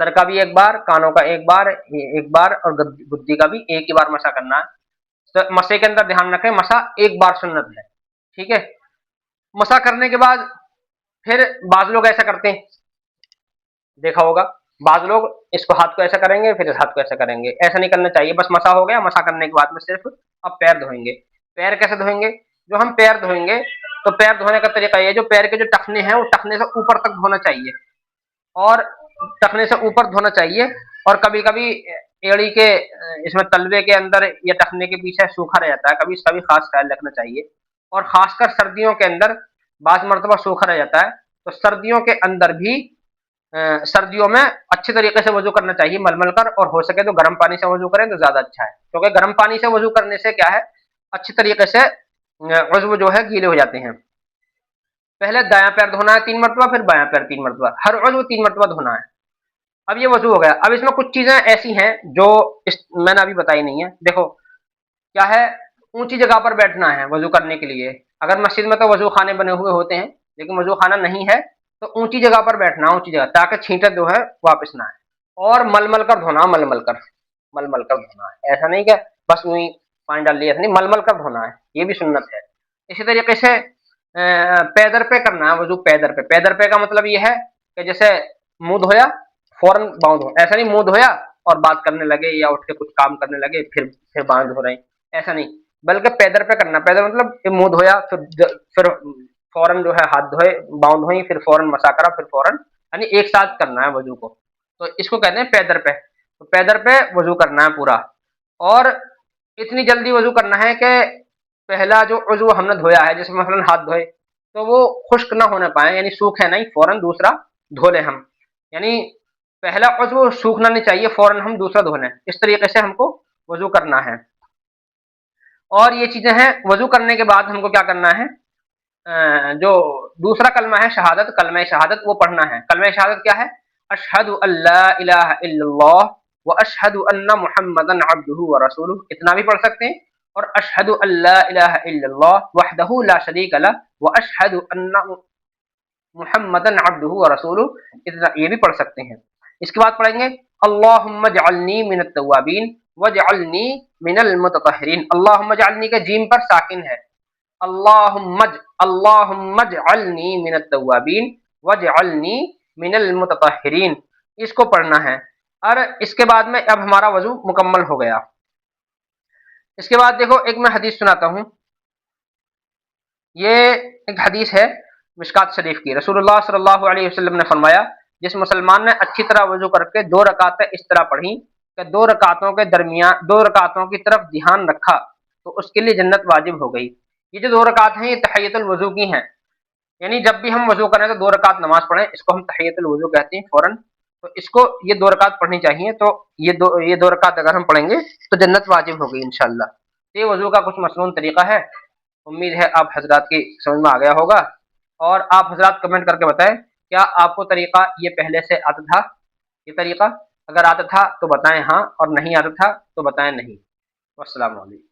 Sir का भी एक बार, कानों का एक बार और गुद्दी का भी एक ही बार मसा करना है। तो मसे के अंदर ध्यान रखें, मसा एक बार सुन्नत है, ठीक है। मसा करने के बाद फिर बाज लोग ऐसा करते हैं, देखा होगा, बाज लोग इसको हाथ को ऐसा करेंगे, फिर इस हाथ को ऐसा करेंगे। ऐसा नहीं करना चाहिए। बस मसा हो गया, मसा करने के बाद में सिर्फ अब पैर धोएंगे। पैर कैसे धोएंगे? जो हम पैर धोएंगे, तो पैर धोने का तरीका ये, जो पैर के जो टखने हैं वो टखने से ऊपर तक धोना चाहिए, और टखने से ऊपर धोना चाहिए। और कभी कभी एड़ी के इसमें तलवे के अंदर या टखने के पीछे सूखा रह जाता है, कभी इसका भी खास ख्याल रखना चाहिए। और खासकर सर्दियों के अंदर बाज मरतबा सूखा रह जाता है, तो सर्दियों के अंदर भी सर्दियों में अच्छे तरीके से वजू करना चाहिए मलमल कर, और हो सके तो गर्म पानी से वजू करें तो ज्यादा अच्छा है, क्योंकि गर्म पानी से वजू करने से क्या है, अच्छे तरीके से वजू जो है गीले हो जाते हैं। पहले दायां पैर धोना है 3 मरतबा, फिर बायां पैर 3 मरतबा, हर वजू 3 मरतबा धोना है। अब ये वजू हो गया। अब इसमें कुछ चीजें ऐसी हैं जो मैंने अभी बताई नहीं है। देखो क्या है, ऊंची जगह पर बैठना है वजू करने के लिए। अगर मस्जिद में तो वजू खाने बने हुए होते हैं, लेकिन वजू खाना नहीं है तो ऊंची जगह पर बैठना, ऊंची जगह, ताकि छींटे जो है वापस ना आए। और मलमल कर धोना, मलमल कर धोना है। ऐसा नहीं कि बस वही पानी डाल लिया, ऐसा नहीं, मलमल कर धोना है, ये भी सुन्नत है। इसी तरीके से पैदर पे करना है वजू। पैदर पे का मतलब ये है कि जैसे मुंह धोया फौरन बांध धो, ऐसा नहीं मुंह धोया और बात करने लगे या उठ के कुछ काम करने लगे फिर बांध धो रहे हैं, ऐसा नहीं, बल्कि पैदर पे करना। पैदर मतलब मुंह धोया, फिर फौरन जो है हाथ धोए, बाउंड धोई, फिर फौरन मसा करा, फिर फौरन, यानी एक साथ करना है वजू को। तो इसको कहते हैं पैदर पे। तो पैदर पे वजू करना है पूरा। और इतनी जल्दी वजू करना है कि पहला जो वजू हमने धोया है, जैसे मसलन हाथ धोए, तो वो खुश्क ना होने पाए, यानी सूखे नहीं, फौरन दूसरा धो ले हम। यानी पहला वजू सूखना नहीं चाहिए, फौरन हम दूसरा धो लें। इस तरीके से हमको वजू करना है। और ये चीजें हैं। वजू करने के बाद हमको क्या करना है, जो दूसरा कलमा है शहादत, कलमा शहादत, वो पढ़ना है। कलमा शहादत क्या है? अशहदु अल्ला इलाहा इल्लल्लाह व अशहदु अन्ना मुहम्मदन अब्दुहु व रसूलुहु, इतना भी पढ़ सकते हैं। और अशहदु अल्ला इलाहा इल्लल्लाह वहदहु ला शरीका लह व अशहदु अन्ना मुहम्मदन अब्दुहु व रसूलुहु, इतना ये भी पढ़ सकते हैं। इसके बाद पढ़ेंगे अल्लाहुम्मा जअलनी मिनत तव्वाबीन वजअलनी मिनल मुततहिरीन। अल्लाहुम्मा जअलनी के जीम पर साकिन है, अल्लाहुम्मा जअलनी मिनत तव्वाबीन वजअलनी मिनल मुततहिरीन, इसको पढ़ना है। और इसके बाद में अब हमारा वजू मुकम्मल हो गया। इसके बाद देखो एक मैं हदीस सुनाता हूँ। ये एक हदीस है मिशकात शरीफ की। रसूलुल्लाह सल्लल्लाहु अलैहि वसल्लम ने फरमाया, जिस मुसलमान ने अच्छी तरह वजू करके 2 रकातें इस तरह पढ़ी कि 2 रकातों के दरमियान 2 रकातों की तरफ ध्यान रखा, तो उसके लिए जन्नत वाजिब हो गई। ये जो 2 रकात हैं ये तहियतुल वजू की हैं, यानी जब भी हम वजू करें तो 2 रकात नमाज पढ़ें, इसको हम तहियतुल वजू कहते हैं फौरन। तो इसको ये 2 रकात पढ़नी चाहिए। तो ये दो रकात अगर हम पढ़ेंगे तो जन्नत वाजिब होगी इंशाल्लाह। तो ये वजू का कुछ मसनून तरीका है। उम्मीद है आप हजरात की समझ में आ गया होगा। और आप हजरात कमेंट करके बताएं, क्या आपको तरीका ये पहले से आता था? ये तरीका अगर आता था तो बताएं हाँ, और नहीं आता था तो बताएं नहीं। अस्सलाम वालेकुम।